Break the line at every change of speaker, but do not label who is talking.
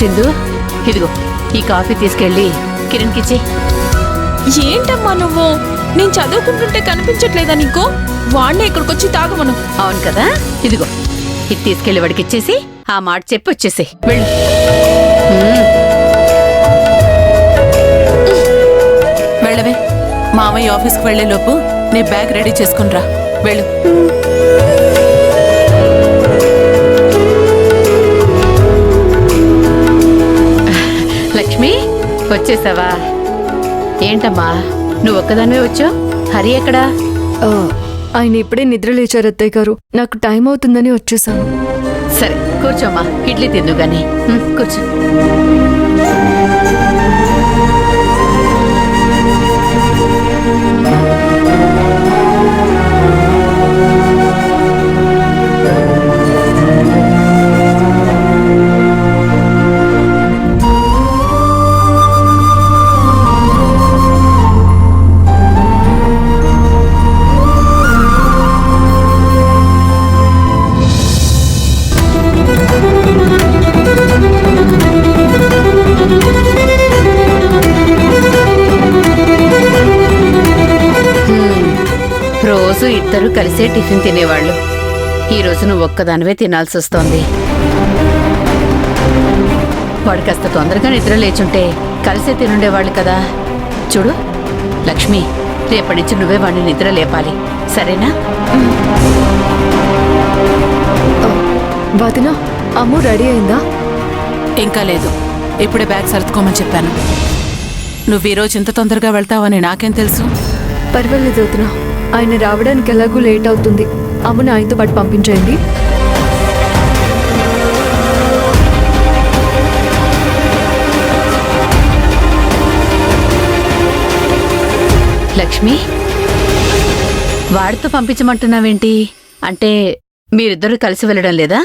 చిందు, ఇదిగో ఈ కాఫీ తీసుకెళ్ళి కిరణ్కిచ్చి.
ఏంటమ్మా నువ్వు? నేను చదువుకుంటుంటే కనిపించట్లేదా నీకు? వాడిని ఇక్కడికొచ్చి తాగమను.
అవును కదా, ఇదిగో ఇది తీసుకెళ్లి వాడికి ఇచ్చేసి ఆ మాట చెప్పి వచ్చేసి వెళ్ళు.
వెళ్ళవే. మామయ్య ఆఫీస్కి వెళ్లే లోపు నీ బ్యాగ్ రెడీ చేసుకునిరా. వెళ్ళు.
లక్ష్మి, వచ్చేసావా? ఏంటమ్మా నువ్వు ఒక్కదానివే వచ్చావు? హరి ఎక్కడా?
ఆయన ఇప్పుడే నిద్ర లేచారు అత్తయ్య గారు. నాకు టైం అవుతుందని వచ్చేసాను.
సరే కూర్చోమ్మా, ఇడ్లీ తిందు గాని. కూర్చో. రోజు ఇద్దరు కలిసే టిఫిన్ తినేవాళ్ళు. ఈ రోజు నువ్వు ఒక్కదానివే తినాల్సి వస్తోంది. వాడు కాస్త తొందరగా నిద్ర లేచుంటే కలిసే తినుండేవాళ్ళు కదా. చూడు లక్ష్మి, రేపటి నుంచి నువ్వే వాడిని నిద్ర లేపాలి, సరేనా?
వదినా, అమ్ము రెడీ అయిందా?
ఇంకా లేదు. ఇప్పుడే బ్యాగ్ సర్దుకోమని చెప్పాను. నువ్వు ఈరోజు ఇంత తొందరగా వెళ్తావని నాకేం తెలుసు?
పర్వాలేదు వదినా, ఆయన రావడానికి ఎలాగూ లేట్ అవుతుంది. అమ్ముని ఆయనతో పాటు పంపించేయండి.
లక్ష్మి, వాడితో పంపించమంటున్నావేంటి? అంటే మీరిద్దరూ కలిసి వెళ్ళడం లేదా?